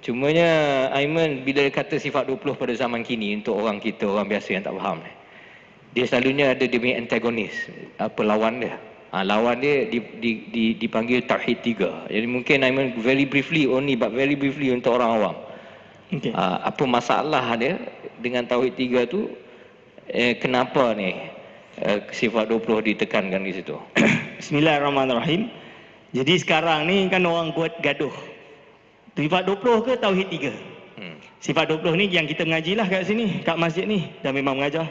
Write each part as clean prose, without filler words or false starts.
Cumanya Aiman bila dia kata sifat 20 pada zaman kini untuk orang kita, orang biasa yang tak faham, dia selalunya ada dia punya antagonis, apa lawan dia. Lawan dia dipanggil Tauhid 3. Jadi mungkin Aiman very briefly untuk orang awam. Okay. Apa masalah dia dengan Tauhid 3 tu, kenapa ni sifat 20 ditekankan di situ? Bismillahirrahmanirrahim. Jadi sekarang ni kan orang buat gaduh. Sifat 20 ke Tauhid 3? Sifat 20 ni yang kita mengajilah kat sini, kat masjid ni, dah memang mengajar.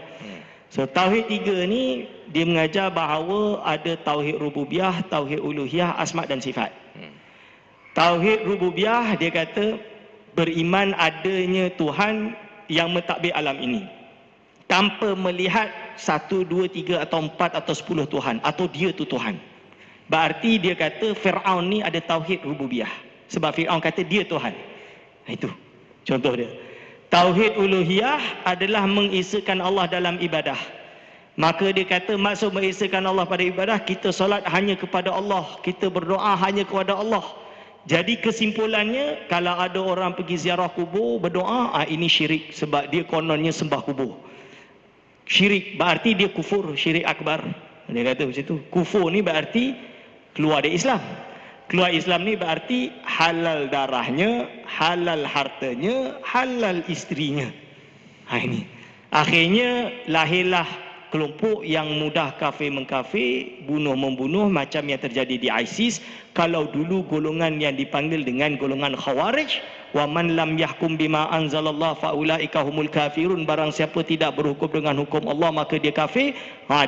So Tauhid 3 ni dia mengajar bahawa ada Tauhid Rububiyah, Tauhid Uluhiyah, Asma' dan Sifat. Tauhid Rububiyah dia kata beriman adanya Tuhan yang mentadbir alam ini tanpa melihat 1, 2, 3 atau 4 atau 10 Tuhan, atau dia tu Tuhan. Berarti dia kata Fir'aun ni ada Tauhid Rububiyah sebab Fir'aun kata dia Tuhan. Itu contoh dia. Tauhid Uluhiyah adalah mengesakan Allah dalam ibadah. Maka dia kata maksud mengesakan Allah pada ibadah, kita solat hanya kepada Allah, kita berdoa hanya kepada Allah. Jadi kesimpulannya, kalau ada orang pergi ziarah kubur, berdoa, ini syirik sebab dia kononnya sembah kubur. Syirik berarti dia kufur, syirik akbar. Dia kata macam tu. Kufur ni berarti keluar dari Islam. Keluar Islam ni berarti halal darahnya, halal hartanya, halal isterinya. Ini. Akhirnya lahirlah kelompok yang mudah kafir mengkafir, bunuh membunuh macam yang terjadi di ISIS. Kalau dulu golongan yang dipanggil dengan golongan Khawarij, wa man lam yahkum bima anzalallah faulaika humul kafirun, barang siapa tidak berhukum dengan hukum Allah maka dia kafir.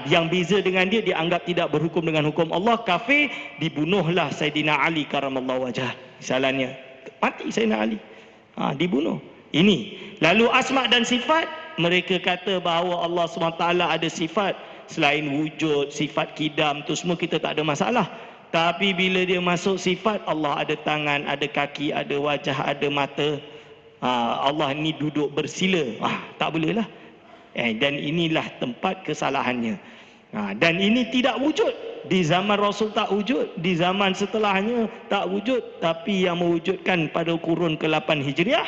Yang beza dengan dia anggap tidak berhukum dengan hukum Allah, kafir. Dibunuhlah Sayyidina Ali karamallahu wajah. Misalnya mati Sayyidina Ali, dibunuh. Ini. Lalu asma' dan sifat, mereka kata bahawa Allah SWT ada sifat selain wujud, sifat kidam tu semua kita tak ada masalah. Tapi bila dia masuk sifat, Allah ada tangan, ada kaki, ada wajah, ada mata. Allah ni duduk bersila. Tak boleh lah. Dan inilah tempat kesalahannya. Dan ini tidak wujud. Di zaman Rasul tak wujud, di zaman setelahnya tak wujud. Tapi yang mewujudkan pada kurun ke-8 Hijriah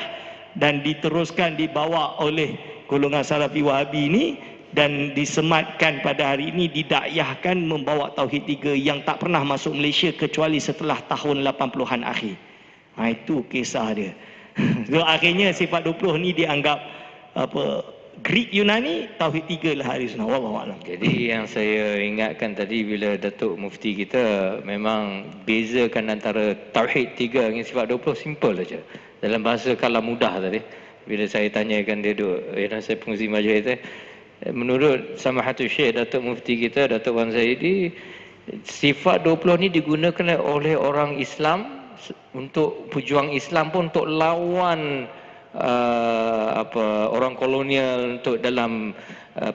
dan diteruskan dibawa oleh golongan Salafi Wahabi ini, dan disematkan pada hari ini, didakyahkan membawa Tauhid 3 yang tak pernah masuk Malaysia kecuali setelah tahun 80-an akhir. Itu kisah dia. So, akhirnya sifat 20 ni dianggap Greek Yunani, Tauhid 3 lah hari sunnah. Wallahualam. Jadi yang saya ingatkan tadi bila Datuk Mufti kita memang bezakan antara Tauhid 3 dengan sifat 20 simple saja. Dalam bahasa kalam mudah tadi, bila saya tanyakan dia yang saya pengurusi majlis itu, menurut Samahatul Syekh Datuk Mufti kita, Datuk Wan Zaidi, sifat 20 ni digunakan oleh orang Islam untuk pejuang Islam pun untuk lawan orang kolonial, untuk dalam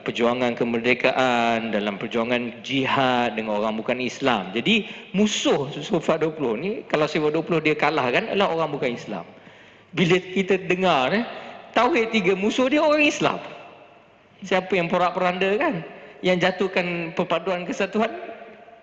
perjuangan kemerdekaan, dalam perjuangan jihad dengan orang bukan Islam. Jadi musuh sifat 20 ni, kalau sifat 20 dia kalah kan, adalah orang bukan Islam. Bila kita dengar Tauhid 3, musuh dia orang Islam. Siapa yang porak-poranda kan, yang jatuhkan perpaduan kesatuan?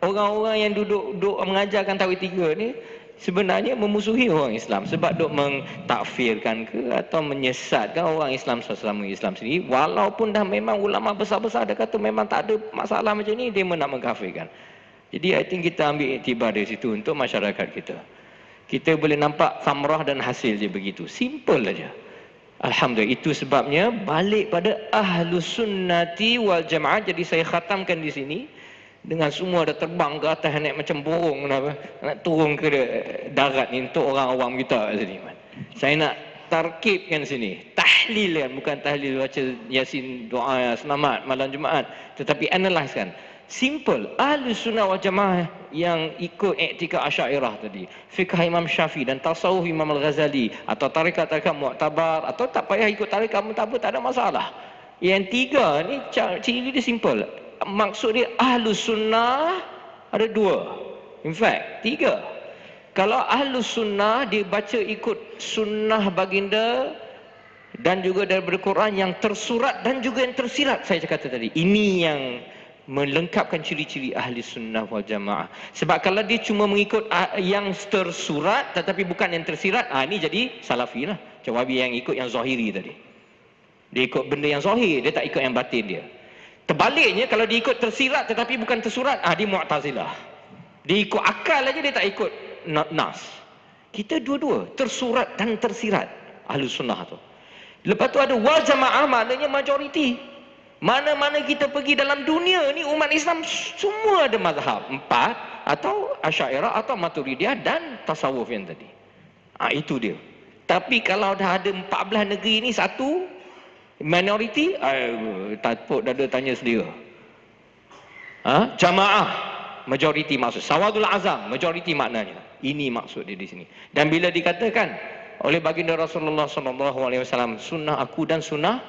Orang-orang yang duduk mengajarkan Tauhid 3 ni sebenarnya memusuhi orang Islam sebab duk mengtakfirkan ke atau menyesatkan orang Islam sesama Islam sendiri, walaupun dah memang ulama besar-besar dah kata memang tak ada masalah macam ni, dia nak mengkafirkan. Jadi I think kita ambil iktibar dari situ untuk masyarakat kita. Kita boleh nampak samrah dan hasil dia begitu. Simple aja. Alhamdulillah. Itu sebabnya balik pada Ahlus Sunnati wal Jamaah. Jadi saya khatamkan di sini. Dengan semua dah terbang ke atas naik macam burung, nak turun ke darat ni untuk orang awam kita sini. Saya nak tarkibkan sini. Tahlil kan, bukan tahlil baca Yasin, doa selamat malam Jumaat, tetapi analyse kan. Simple. Ahlus Sunnah wal Jamaah yang ikut i'tikad Asy'ariyah tadi, fiqh Imam Syafi'i dan tasawuf Imam Al-Ghazali, atau tarekat-tarekat Mu'tabar, atau tak payah ikut tarekat Mu'tabar, tak ada masalah. Yang tiga ni ciri dia simple. Maksud dia Ahlus Sunnah ada dua. In fact, tiga. Kalau Ahlus Sunnah dia baca ikut sunnah baginda dan juga daripada Quran yang tersurat dan juga yang tersirat, saya cakap tadi. Ini yang melengkapkan ciri-ciri ahli sunnah wal jamaah. Sebab kalau dia cuma mengikut yang tersurat tetapi bukan yang tersirat, ini jadi salafi lah. Macam Wahabi yang ikut yang zahiri tadi. Dia ikut benda yang zahir, dia tak ikut yang batin dia. Terbaliknya kalau dia ikut tersirat tetapi bukan tersurat, dia Mu'tazilah. Dia ikut akal aja, dia tak ikut nas. Kita dua-dua, tersurat dan tersirat, ahli sunnah tu. Lepas tu ada wal jamaah, maknanya majoriti. Mana-mana kita pergi dalam dunia ni, umat Islam semua ada mazhab 4 atau Asy'ariyah atau Maturidiyah dan tasawuf yang tadi. Itu dia. Tapi kalau dah ada 14 negeri ni satu minoriti, tapuk dada tanya selera. Jamaah majoriti maksud. Sawadul azam majoriti maknanya. Ini maksud dia di sini. Dan bila dikatakan oleh baginda Rasulullah SAW, sunnah aku dan sunnah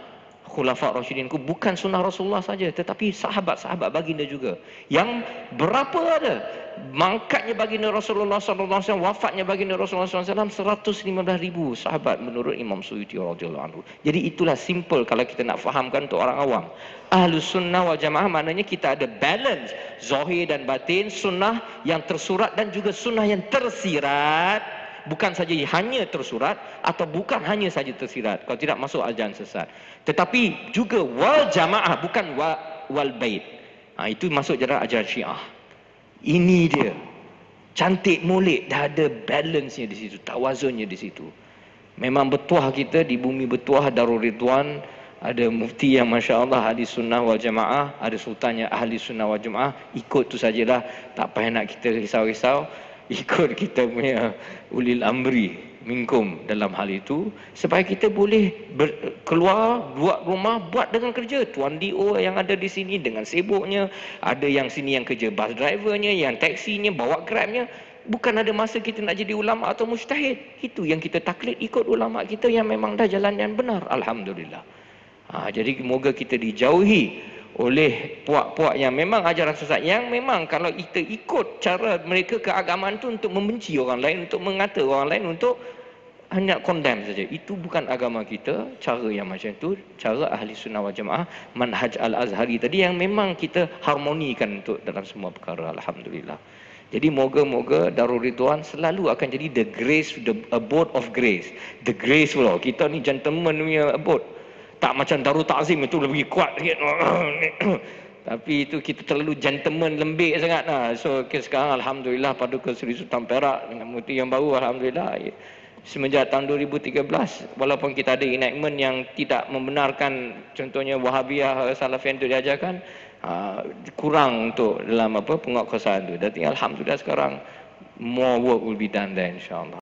Khulafa' Rasyidin ku, bukan sunnah Rasulullah saja, tetapi sahabat-sahabat baginda juga. Yang berapa ada mangkatnya baginda Rasulullah SAW, wafatnya baginda Rasulullah SAW, 115,000 sahabat menurut Imam Suyuti radhiyallahu anhu. Jadi itulah simple kalau kita nak fahamkan untuk orang awam. Ahlus sunnah wal jamaah maknanya kita ada balance zahir dan batin, sunnah yang tersurat dan juga sunnah yang tersirat. Bukan saja hanya tersurat atau bukan hanya saja tersirat, kalau tidak masuk ajaran sesat. Tetapi juga wal jamaah, bukan wal bait. Itu masuk jalan ajaran Syiah. Ini dia. Cantik molek, dah ada balance-nya di situ, tawazunnya di situ. Memang bertuah kita di bumi bertuah Darul Ridwan, ada mufti yang masya-Allah ahli sunnah wal jamaah, ada sultannya ahli sunnah wal jamaah. Ikut tu sajalah, tak payah nak kita risau-risau. Ikut kita punya ulil amri minkum dalam hal itu, supaya kita boleh keluar, buat rumah, buat dengan kerja. Tuan DO yang ada di sini dengan sibuknya, ada yang sini yang kerja bus drivernya, yang taksinya, bawa grabnya. Bukan ada masa kita nak jadi ulama atau mujtahid. Itu yang kita taklid, ikut ulama kita yang memang dah jalan yang benar, alhamdulillah. Jadi moga kita dijauhi oleh puak-puak yang memang ajaran sesat, yang memang kalau kita ikut cara mereka keagamaan tu untuk membenci orang lain, untuk mengata orang lain, untuk hanya condemn saja. Itu bukan agama kita, cara yang macam itu, cara ahli sunnah wal jamaah, manhaj al-azhari tadi yang memang kita harmonikan untuk dalam semua perkara, alhamdulillah. Jadi moga-moga Darul Ridwan selalu akan jadi the grace, the abode of grace. The grace pula, kita ni gentleman punya abode. Tak macam Darul Ta'zim itu lebih kuat sikit. Tapi itu kita terlalu gentleman, lembik sangat lah. So sekarang alhamdulillah Paduka Seri Sultan Perak dengan mufti yang baru, alhamdulillah semenjak tahun 2013, walaupun kita ada enactment yang tidak membenarkan contohnya Wahabiyah, Salafian itu diajarkan, kurang untuk dalam penguatkuasaan itu. Dan alhamdulillah sekarang more work will be done there, insyaAllah.